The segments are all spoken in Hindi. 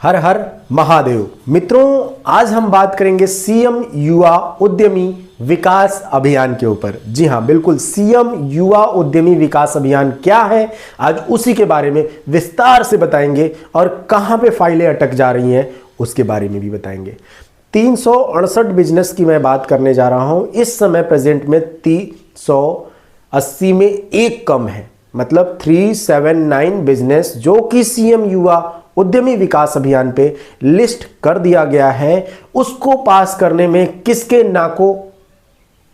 हर हर महादेव। मित्रों, आज हम बात करेंगे सीएम युवा उद्यमी विकास अभियान के ऊपर। जी हां, बिल्कुल, सीएम युवा उद्यमी विकास अभियान क्या है, आज उसी के बारे में विस्तार से बताएंगे और कहां पे फाइलें अटक जा रही हैं उसके बारे में भी बताएंगे। 368 बिजनेस की मैं बात करने जा रहा हूं। इस समय प्रेजेंट में 380 में एक कम है, मतलब 379 बिजनेस जो कि सीएम युवा उद्यमी विकास अभियान पे लिस्ट कर दिया गया है। उसको पास करने में किसके नाकों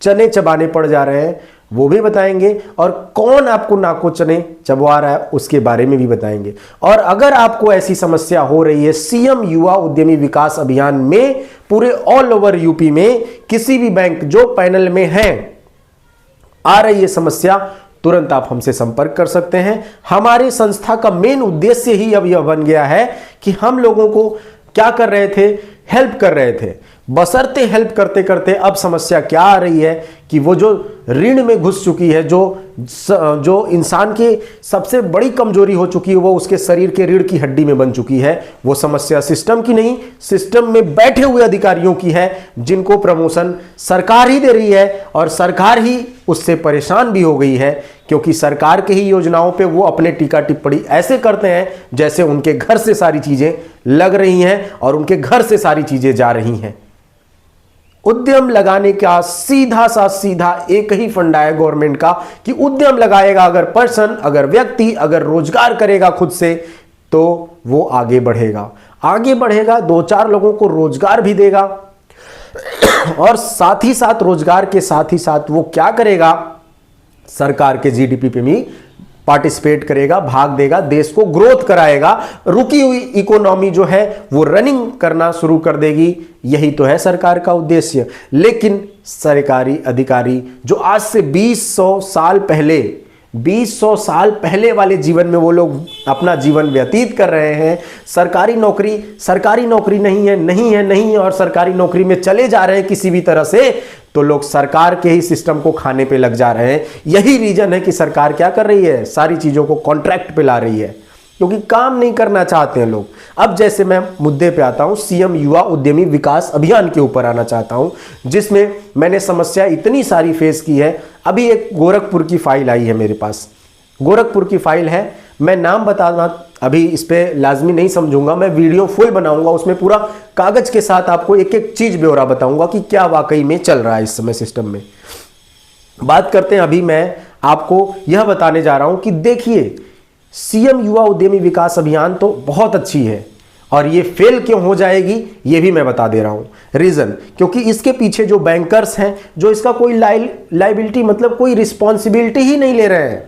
चने चबाने पड़ जा रहे हैं वो भी बताएंगे, और कौन आपको नाकों चने चबवा रहा है उसके बारे में भी बताएंगे। और अगर आपको ऐसी समस्या हो रही है सीएम युवा उद्यमी विकास अभियान में पूरे ऑल ओवर यूपी में किसी भी बैंक जो पैनल में है आ रही है समस्या, तुरंत आप हमसे संपर्क कर सकते हैं। हमारी संस्था का मेन उद्देश्य ही अब यह बन गया है कि हम लोगों को क्या कर रहे थे, हेल्प कर रहे थे। बशर्ते हेल्प करते करते अब समस्या क्या आ रही है कि वो जो ऋण में घुस चुकी है, जो इंसान की सबसे बड़ी कमजोरी हो चुकी है, वो उसके शरीर के रीढ़ की हड्डी में बन चुकी है। वो समस्या सिस्टम की नहीं, सिस्टम में बैठे हुए अधिकारियों की है, जिनको प्रमोशन सरकार ही दे रही है और सरकार ही उससे परेशान भी हो गई है, क्योंकि सरकार के ही योजनाओं पे वो अपने टीका टिप्पणी ऐसे करते हैं जैसे उनके घर से सारी चीजें लग रही हैं और उनके घर से सारी चीजें जा रही हैं। उद्यम लगाने का सीधा एक ही फंडा है गवर्नमेंट का कि उद्यम लगाएगा अगर पर्सन, अगर व्यक्ति, अगर रोजगार करेगा खुद से, तो वो आगे बढ़ेगा, दो चार लोगों को रोजगार भी देगा और साथ ही साथ रोजगार के साथ ही साथ वो क्या करेगा, सरकार के जीडीपी पे भी पार्टिसिपेट करेगा, भाग देगा, देश को ग्रोथ कराएगा, रुकी हुई इकोनॉमी जो है वो रनिंग करना शुरू कर देगी। यही तो है सरकार का उद्देश्य। लेकिन सरकारी अधिकारी जो आज से 200 साल पहले वाले जीवन में वो लोग अपना जीवन व्यतीत कर रहे हैं, सरकारी नौकरी नहीं है और सरकारी नौकरी में चले जा रहे हैं किसी भी तरह से, तो लोग सरकार के ही सिस्टम को खाने पे लग जा रहे हैं। यही रीजन है कि सरकार क्या कर रही है, सारी चीजों को कॉन्ट्रैक्ट पे ला रही है, क्योंकि काम नहीं करना चाहते हैं लोग। अब जैसे मैं मुद्दे पे आता हूं, सीएम युवा उद्यमी विकास अभियान के ऊपर आना चाहता हूं, जिसमें मैंने समस्या इतनी सारी फेस की है। अभी एक गोरखपुर की फाइल आई है मेरे पास, गोरखपुर की फाइल है। मैं नाम बताना अभी इस पे लाजमी नहीं समझूंगा, मैं वीडियो फुल बनाऊंगा, उसमें पूरा कागज के साथ आपको एक एक चीज ब्यौरा बताऊंगा कि क्या वाकई में चल रहा है इस समय सिस्टम में। बात करते हैं, अभी मैं आपको यह बताने जा रहा हूं कि देखिए, सीएम युवा उद्यमी विकास अभियान तो बहुत अच्छी है और ये फेल क्यों हो जाएगी ये भी मैं बता दे रहा हूं। रीजन, क्योंकि इसके पीछे जो बैंकर्स हैं, जो इसका कोई लाइबिलिटी मतलब कोई रिस्पॉन्सिबिलिटी ही नहीं ले रहे हैं।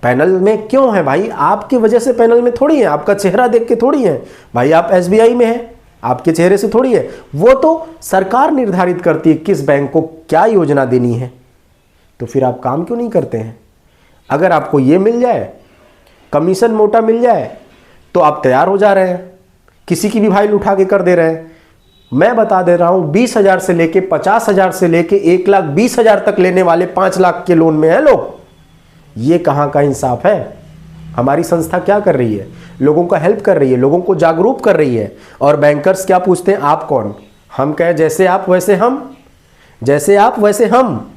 पैनल में क्यों है भाई, आपकी वजह से पैनल में थोड़ी है, आपका चेहरा देख के थोड़ी है भाई, आप एसबीआई में हैं, आपके चेहरे से थोड़ी है। वो तो सरकार निर्धारित करती है किस बैंक को क्या योजना देनी है। तो फिर आप काम क्यों नहीं करते हैं? अगर आपको ये मिल जाए, कमीशन मोटा मिल जाए, तो आप तैयार हो जा रहे हैं, किसी की भी फाइल उठा के कर दे रहे हैं। मैं बता दे रहा हूं, 20,000 से लेके 50,000 से लेके 1,20,000 तक लेने वाले 5 लाख के लोन में है लोग। ये कहां का इंसाफ है? हमारी संस्था क्या कर रही है? लोगों का हेल्प कर रही है, लोगों को जागरूक कर रही है। और बैंकर्स क्या पूछते हैं, आप कौन? हम कहें जैसे आप वैसे हम।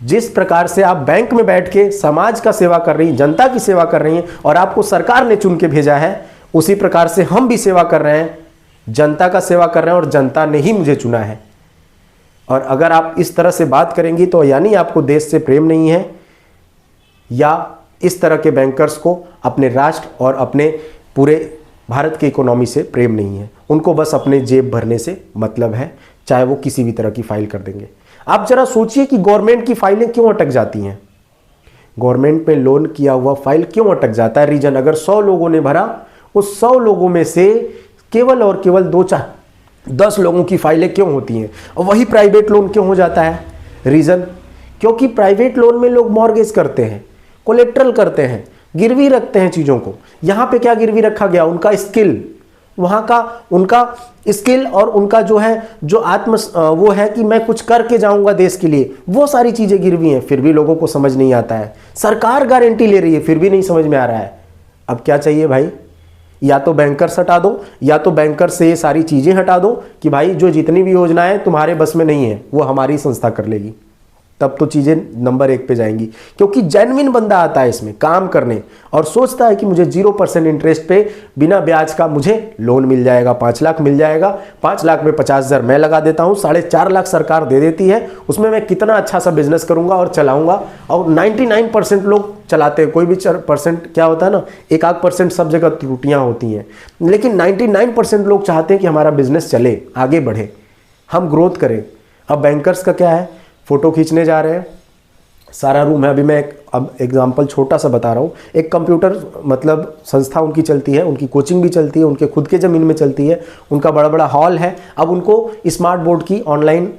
जिस प्रकार से आप बैंक में बैठ के समाज का सेवा कर रही हैं, जनता की सेवा कर रही हैं और आपको सरकार ने चुन के भेजा है, उसी प्रकार से हम भी सेवा कर रहे हैं, जनता का सेवा कर रहे हैं और जनता ने ही मुझे चुना है। और अगर आप इस तरह से बात करेंगी तो यानी आपको देश से प्रेम नहीं है, या इस तरह के बैंकर्स को अपने राष्ट्र और अपने पूरे भारत की इकोनॉमी से प्रेम नहीं है। उनको बस अपने जेब भरने से मतलब है, चाहे वो किसी भी तरह की फाइल कर देंगे। आप जरा सोचिए कि गवर्नमेंट की फाइलें क्यों अटक जाती हैं, गवर्नमेंट में लोन किया हुआ फाइल क्यों अटक जाता है? रीजन, अगर 100 लोगों ने भरा, उस 100 लोगों में से केवल और केवल 2-10 लोगों की फाइलें क्यों होती हैं, और वही प्राइवेट लोन क्यों हो जाता है? रीजन, क्योंकि प्राइवेट लोन में लोग मॉर्गेज करते हैं, कोलेट्रल करते हैं, गिरवी रखते हैं चीजों को। यहां पे क्या गिरवी रखा गया? उनका स्किल, वहां का उनका स्किल और उनका जो है जो वो है कि मैं कुछ करके जाऊंगा देश के लिए, वो सारी चीजें गिरवी हैं। फिर भी लोगों को समझ नहीं आता है। सरकार गारंटी ले रही है, फिर भी नहीं समझ में आ रहा है। अब क्या चाहिए भाई? या तो बैंकर्स हटा दो, या तो बैंकर से ये सारी चीजें हटा दो कि भाई जो जितनी भी योजनाएं तुम्हारे बस में नहीं है वो हमारी संस्था कर लेगी, तब तो चीजें नंबर 1 पे जाएंगी। क्योंकि जेन्युइन बंदा आता है इसमें काम करने और सोचता है कि मुझे 0% इंटरेस्ट पे बिना ब्याज का मुझे लोन मिल जाएगा, 5 लाख मिल जाएगा, 5 लाख में 50,000 मैं लगा देता हूँ, 4.5 लाख सरकार दे देती है, उसमें मैं कितना अच्छा सा बिजनेस करूंगा और चलाऊंगा। और 99% लोग चलाते हैं, कोई भी परसेंट क्या होता है ना, 1-8% सब जगह त्रुटियां होती हैं, लेकिन 99% लोग चाहते हैं कि हमारा बिजनेस चले, आगे बढ़े, हम ग्रोथ करें। अब बैंकर्स का क्या है, फोटो खींचने जा रहे हैं, सारा रूम है। अभी मैं अब एग्जांपल छोटा सा बता रहा हूँ। एक कंप्यूटर मतलब संस्था उनकी चलती है, उनकी कोचिंग भी चलती है, उनके खुद के ज़मीन में चलती है, उनका बड़ा बड़ा हॉल है। अब उनको स्मार्ट बोर्ड की ऑनलाइन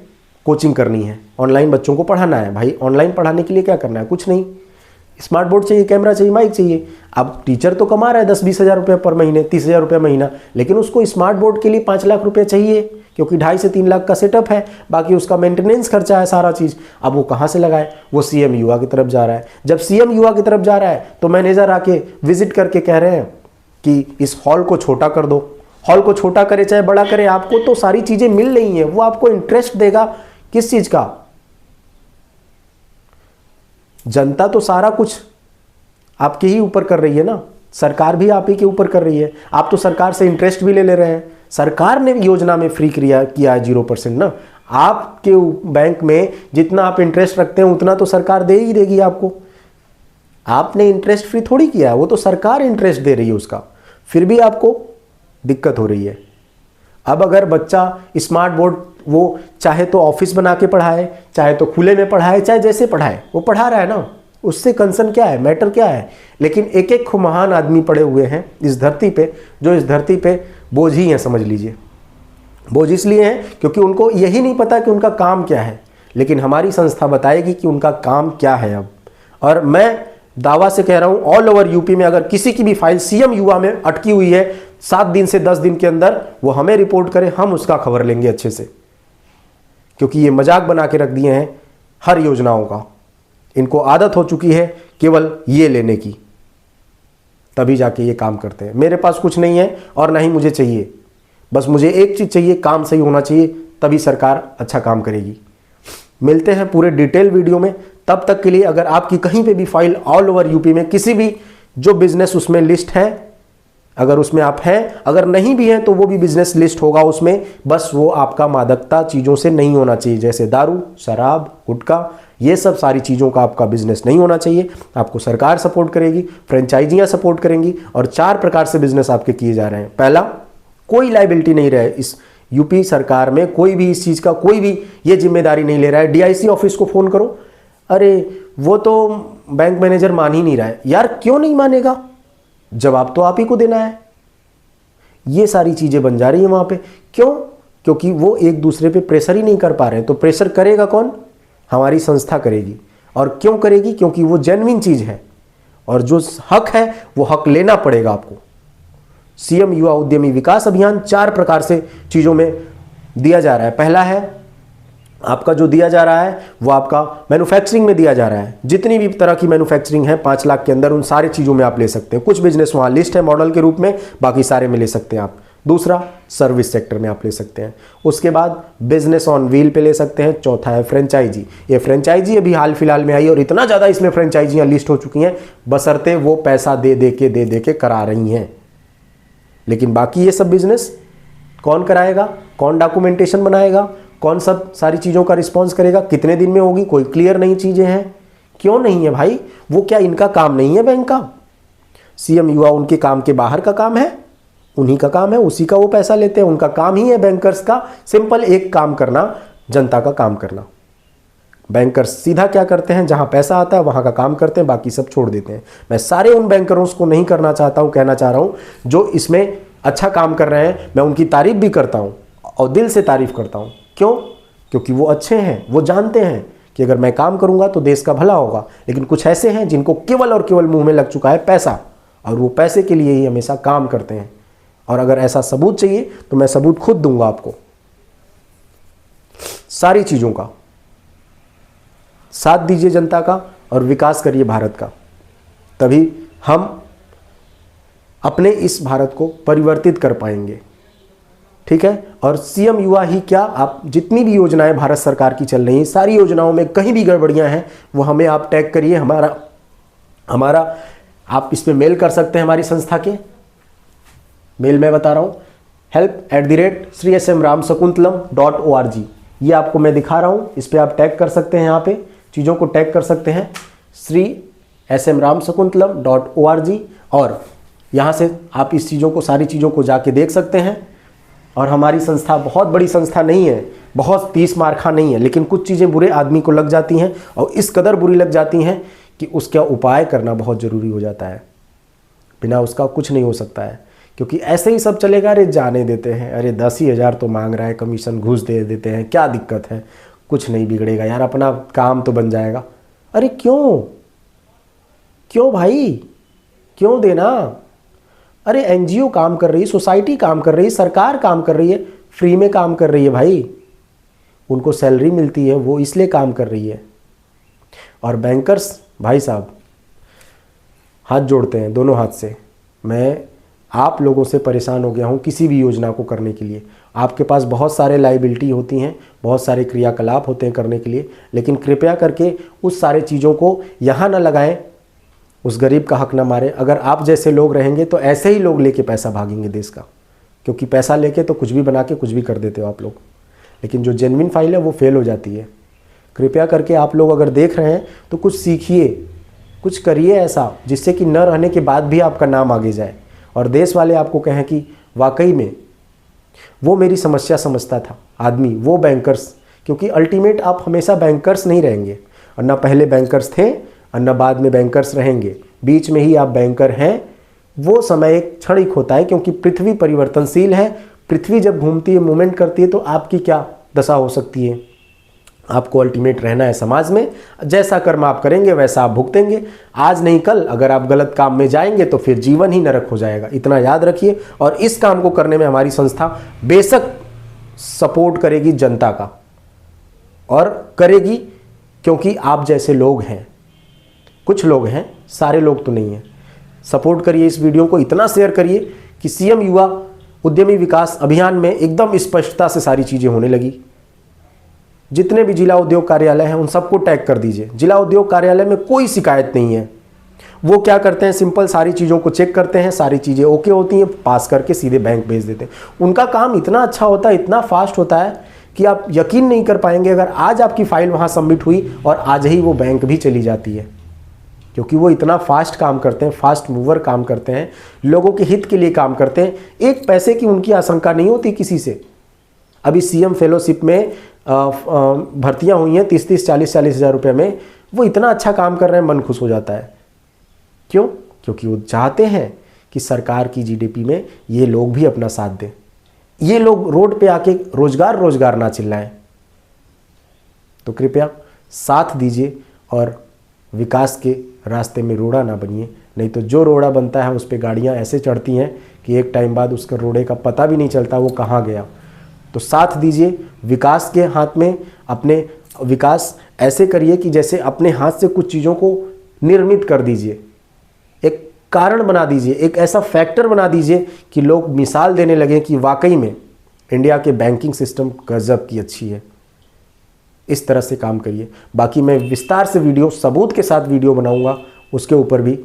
कोचिंग करनी है, ऑनलाइन बच्चों को पढ़ाना है। भाई ऑनलाइन पढ़ाने के लिए क्या करना है, कुछ नहीं, स्मार्ट बोर्ड चाहिए, कैमरा चाहिए, माइक चाहिए। अब टीचर तो कमा रहा है 10-20 हज़ार रुपये पर महीने, 30,000 रुपये महीना, लेकिन उसको स्मार्ट बोर्ड के लिए 5 लाख रुपये चाहिए, क्योंकि 2.5 से 3 लाख का सेटअप है, बाकी उसका मेंटेनेंस खर्चा है, सारा चीज़। अब वो कहाँ से लगाए, वो सीएम युवा की तरफ जा रहा है। जब सीएम युवा की तरफ जा रहा है तो मैनेजर आके विजिट करके कह रहे हैं कि इस हॉल को छोटा कर दो। हॉल को छोटा करे चाहे बड़ा करे, आपको तो सारी चीज़ें मिल रही हैं, वो आपको इंटरेस्ट देगा किस चीज़ का। जनता तो सारा कुछ आपके ही ऊपर कर रही है ना, सरकार भी आप ही के ऊपर कर रही है। आप तो सरकार से इंटरेस्ट भी ले रहे हैं, सरकार ने योजना में फ्री किया है 0% ना। आपके बैंक में जितना आप इंटरेस्ट रखते हैं उतना तो सरकार दे ही देगी आपको, आपने इंटरेस्ट फ्री थोड़ी किया, वो तो सरकार इंटरेस्ट दे रही है उसका, फिर भी आपको दिक्कत हो रही है। अब अगर बच्चा स्मार्ट बोर्ड वो चाहे तो ऑफिस बना के पढ़ाए, चाहे तो खुले में पढ़ाए, चाहे जैसे पढ़ाए, वो पढ़ा रहा है ना, उससे कंसर्न क्या है, मैटर क्या है। लेकिन एक एक महान आदमी पड़े हुए हैं इस धरती पे, जो इस धरती पे बोझ ही हैं, समझ लीजिए। बोझ इसलिए हैं क्योंकि उनको यही नहीं पता कि उनका काम क्या है, लेकिन हमारी संस्था बताएगी कि उनका काम क्या है अब। और मैं दावा से कह रहा हूं, ऑल ओवर यूपी में अगर किसी की भी फाइल सीएम युवा में अटकी हुई है, 7 दिन से 10 दिन के अंदर वो हमें रिपोर्ट करे, हम उसका खबर लेंगे अच्छे से। क्योंकि ये मजाक बना के रख दिए हैं हर योजनाओं का, इनको आदत हो चुकी है केवल ये लेने की, तभी जाके ये काम करते हैं। मेरे पास कुछ नहीं है और ना ही मुझे चाहिए, बस मुझे एक चीज़ चाहिए, काम सही होना चाहिए, तभी सरकार अच्छा काम करेगी। मिलते हैं पूरे डिटेल वीडियो में, तब तक के लिए अगर आपकी कहीं पे भी फाइल ऑल ओवर यूपी में किसी भी जो बिजनेस उसमें लिस्ट है, अगर उसमें आप हैं, अगर नहीं भी हैं तो वो भी बिजनेस लिस्ट होगा उसमें, बस वो आपका मादकता चीज़ों से नहीं होना चाहिए, जैसे दारू, शराब, गुटखा, ये सब सारी चीज़ों का आपका बिजनेस नहीं होना चाहिए। आपको सरकार सपोर्ट करेगी, फ्रेंचाइजियाँ सपोर्ट करेंगी, और 4 प्रकार से बिजनेस आपके किए जा रहे हैं। पहला, कोई लाइबिलिटी नहीं रहे इस यूपी सरकार में, कोई भी इस चीज़ का कोई भी ये जिम्मेदारी नहीं ले रहा है। डीआईसी ऑफिस को फ़ोन करो, अरे वो तो बैंक मैनेजर मान ही नहीं रहा है। यार क्यों नहीं मानेगा, जवाब तो आप ही को देना है। ये सारी चीज़ें बन जा रही हैं वहाँ पे, क्यों? क्योंकि वो एक दूसरे पे प्रेशर ही नहीं कर पा रहे हैं। तो प्रेशर करेगा कौन? हमारी संस्था करेगी। और क्यों करेगी? क्योंकि वो जेन्युइन चीज़ है, और जो हक है वो हक लेना पड़ेगा आपको। सीएम युवा उद्यमी विकास अभियान 4 प्रकार से चीज़ों में दिया जा रहा है। पहला है आपका जो दिया जा रहा है वो आपका मैन्युफैक्चरिंग में दिया जा रहा है। जितनी भी तरह की मैन्युफैक्चरिंग है 5 लाख के अंदर, उन सारी चीज़ों में आप ले सकते हैं। कुछ बिजनेस वहाँ लिस्ट है मॉडल के रूप में, बाकी सारे में ले सकते हैं आप। दूसरा, सर्विस सेक्टर में आप ले सकते हैं। उसके बाद बिजनेस ऑन व्हील पे ले सकते हैं। चौथा है फ्रेंचाइजी। ये फ्रेंचाइजी अभी हाल फिलहाल में आई और इतना ज़्यादा इसमें फ्रेंचाइजियाँ लिस्ट हो चुकी हैं, बशर्ते वो पैसा दे दे के करा रही हैं। लेकिन बाकी ये सब बिजनेस कौन कराएगा, कौन डॉक्यूमेंटेशन बनाएगा, कौन सब सारी चीज़ों का रिस्पॉन्स करेगा, कितने दिन में होगी, कोई क्लियर नहीं चीज़ें हैं। क्यों नहीं है भाई? वो क्या इनका काम नहीं है बैंक का? सीएम युवा उनके काम के बाहर का काम है, उन्हीं का काम है, उसी का वो पैसा लेते हैं। उनका काम ही है बैंकर्स का सिंपल एक काम करना, जनता का काम करना। बैंकर्स सीधा क्या करते हैं, जहां पैसा आता है वहां का काम करते हैं, बाकी सब छोड़ देते हैं। मैं सारे उन बैंकरों को नहीं करना चाहता हूं, कहना चाह रहा हूं जो इसमें अच्छा काम कर रहे हैं। मैं उनकी तारीफ भी करता हूं और दिल से तारीफ करता हूं। क्यों? क्योंकि वो अच्छे हैं, वो जानते हैं कि अगर मैं काम करूंगा तो देश का भला होगा। लेकिन कुछ ऐसे हैं जिनको केवल और केवल मुंह में लग चुका है पैसा, और वो पैसे के लिए ही हमेशा काम करते हैं। और अगर ऐसा सबूत चाहिए तो मैं सबूत खुद दूंगा आपको, सारी चीज़ों का। साथ दीजिए जनता का और विकास करिए भारत का, तभी हम अपने इस भारत को परिवर्तित कर पाएंगे। ठीक है। और सीएम युवा ही क्या, आप जितनी भी योजनाएं भारत सरकार की चल रही हैं, सारी योजनाओं में कहीं भी गड़बड़ियां हैं वो हमें आप टैग करिए। हमारा आप इस पे मेल कर सकते हैं, हमारी संस्था के मेल में बता रहा हूं, help@srismramsakuntlam.org। ये आपको मैं दिखा रहा हूं, इस पे आप टैग कर सकते हैं, यहाँ पे चीज़ों को टैग कर सकते हैं srismramsakuntlam.org, और यहाँ से आप इस चीज़ों को, सारी चीज़ों को जाके देख सकते हैं। और हमारी संस्था बहुत बड़ी संस्था नहीं है, बहुत 30 मारखा नहीं है, लेकिन कुछ चीज़ें बुरे आदमी को लग जाती हैं और इस कदर बुरी लग जाती हैं कि उसका उपाय करना बहुत ज़रूरी हो जाता है। बिना उसका कुछ नहीं हो सकता है, क्योंकि ऐसे ही सब चलेगा, अरे जाने देते हैं, अरे 10,000 तो मांग रहा है, कमीशन घूस दे देते हैं, क्या दिक्कत है, कुछ नहीं बिगड़ेगा यार, अपना काम तो बन जाएगा। अरे क्यों भाई, क्यों देना? अरे एनजीओ काम कर रही है, सोसाइटी काम कर रही है, सरकार काम कर रही है, फ्री में काम कर रही है भाई, उनको सैलरी मिलती है, वो इसलिए काम कर रही है। और बैंकर्स भाई साहब हाथ जोड़ते हैं दोनों हाथ से। मैं आप लोगों से परेशान हो गया हूँ किसी भी योजना को करने के लिए। आपके पास बहुत सारे लाइबिलिटी होती हैं, बहुत सारे क्रियाकलाप होते हैं करने के लिए, लेकिन कृपया करके उस सारे चीज़ों को यहाँ ना लगाएं, उस गरीब का हक ना मारें। अगर आप जैसे लोग रहेंगे तो ऐसे ही लोग लेके पैसा भागेंगे देश का, क्योंकि पैसा लेके तो कुछ भी बना के कुछ भी कर देते हो आप लोग, लेकिन जो जेन्युइन फाइल है वो फेल हो जाती है। कृपया करके आप लोग अगर देख रहे हैं तो कुछ सीखिए, कुछ करिए ऐसा जिससे कि न रहने के बाद भी आपका नाम आगे जाए और देश वाले आपको कहें कि वाकई में वो मेरी समस्या समझता था आदमी, वो बैंकर्स। क्योंकि अल्टीमेट आप हमेशा बैंकर्स नहीं रहेंगे, और ना पहले बैंकर्स थे और न बाद में बैंकर्स रहेंगे, बीच में ही आप बैंकर हैं। वो समय एक क्षणिक होता है, क्योंकि पृथ्वी परिवर्तनशील है। पृथ्वी जब घूमती है, मूवमेंट करती है, तो आपकी क्या दशा हो सकती है? आपको अल्टीमेट रहना है समाज में, जैसा कर्म आप करेंगे वैसा आप भुगतेंगे। आज नहीं कल अगर आप गलत काम में जाएंगे तो फिर जीवन ही नरक हो जाएगा, इतना याद रखिए। और इस काम को करने में हमारी संस्था बेशक सपोर्ट करेगी जनता का, और करेगी क्योंकि आप जैसे लोग हैं, कुछ लोग हैं, सारे लोग तो नहीं हैं। सपोर्ट करिए, इस वीडियो को इतना शेयर करिए कि सीएम युवा उद्यमी विकास अभियान में एकदम स्पष्टता से सारी चीज़ें होने लगी। जितने भी जिला उद्योग कार्यालय हैं उन सबको टैग कर दीजिए। जिला उद्योग कार्यालय में कोई शिकायत नहीं है। वो क्या करते हैं, सिंपल सारी चीज़ों को चेक करते हैं, सारी चीज़ें ओके होती हैं, पास करके सीधे बैंक भेज देते हैं। उनका काम इतना अच्छा होता है, इतना फास्ट होता है कि आप यकीन नहीं कर पाएंगे अगर आज आपकी फाइल वहाँ सबमिट हुई और आज ही वो बैंक भी चली जाती है, क्योंकि वो इतना फास्ट काम करते हैं, फास्ट मूवर काम करते हैं, लोगों के हित के लिए काम करते हैं। एक पैसे की उनकी आशंका नहीं होती किसी से। अभी सीएम फेलोशिप में भर्तियां हुई हैं 30-30, 40-40 हज़ार रुपये में, वो इतना अच्छा काम कर रहे हैं, मन खुश हो जाता है। क्यों? क्योंकि वो चाहते हैं कि सरकार की जीडीपी में ये लोग भी अपना साथ दें, ये लोग रोड पे आके रोजगार ना चिल्लाएं। तो कृपया साथ दीजिए और विकास के रास्ते में रोड़ा ना बनिए, नहीं तो जो रोड़ा बनता है उस पर गाड़ियाँ ऐसे चढ़ती हैं कि एक टाइम बाद उसका रोड़े का पता भी नहीं चलता वो कहाँ गया। तो साथ दीजिए, विकास के हाथ में अपने विकास ऐसे करिए कि जैसे अपने हाथ से कुछ चीज़ों को निर्मित कर दीजिए, एक कारण बना दीजिए, एक ऐसा फैक्टर बना दीजिए कि लोग मिसाल देने लगे कि वाकई में इंडिया के बैंकिंग सिस्टम गजब की अच्छी है। इस तरह से काम करिए। बाकी मैं विस्तार से वीडियो, सबूत के साथ वीडियो बनाऊंगा उसके ऊपर भी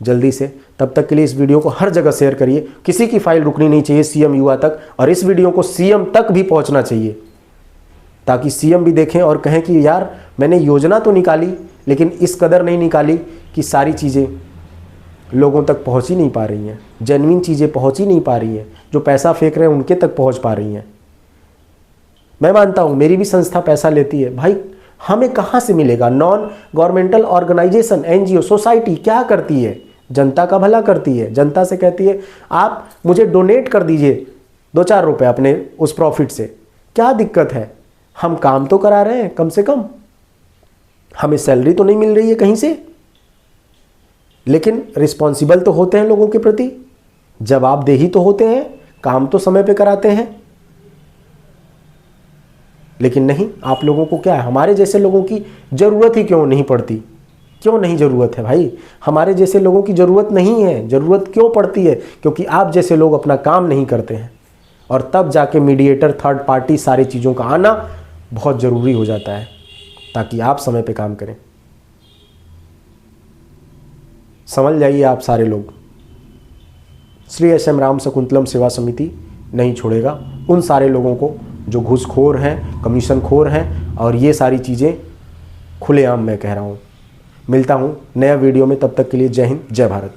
जल्दी से। तब तक के लिए इस वीडियो को हर जगह शेयर करिए। किसी की फाइल रुकनी नहीं चाहिए सीएम युवा तक, और इस वीडियो को सीएम तक भी पहुंचना चाहिए, ताकि सीएम भी देखें और कहें कि यार मैंने योजना तो निकाली लेकिन इस कदर नहीं निकाली कि सारी चीज़ें लोगों तक पहुंच ही नहीं पा रही हैं, जेन्युइन चीज़ें पहुंच ही नहीं पा रही हैं, जो पैसा फेंक रहे हैं उनके तक पहुंच पा रही हैं। मैं मानता हूं मेरी भी संस्था पैसा लेती है, भाई हमें कहाँ से मिलेगा? Non governmental organisation, NGO, society क्या करती है? जनता का भला करती है। जनता से कहती है आप मुझे डोनेट कर दीजिए 2-4 रुपये अपने उस प्रॉफिट से, क्या दिक्कत है? हम काम तो करा रहे हैं, कम से कम हमें सैलरी तो नहीं मिल रही है कहीं से, लेकिन रिस्पॉन्सिबल तो होते हैं लोगों के प्रति, जवाबदेही तो होते हैं, काम तो समय पे कराते हैं। लेकिन नहीं, आप लोगों को क्या है, हमारे जैसे लोगों की ज़रूरत ही क्यों नहीं पड़ती? क्यों नहीं ज़रूरत है भाई? हमारे जैसे लोगों की ज़रूरत नहीं है। ज़रूरत क्यों पड़ती है? क्योंकि आप जैसे लोग अपना काम नहीं करते हैं, और तब जाके मीडिएटर, थर्ड पार्टी, सारी चीज़ों का आना बहुत ज़रूरी हो जाता है ताकि आप समय पे काम करें। समझ जाइए आप सारे लोग। श्री एस.एम. राम शकुंतलम सेवा समिति नहीं छोड़ेगा उन सारे लोगों को जो घूसखोर हैं, कमीशन खोर हैं, और ये सारी चीज़ें खुलेआम मैं कह रहा हूँ। मिलता हूँ नया वीडियो में, तब तक के लिए जय हिंद, जय भारत।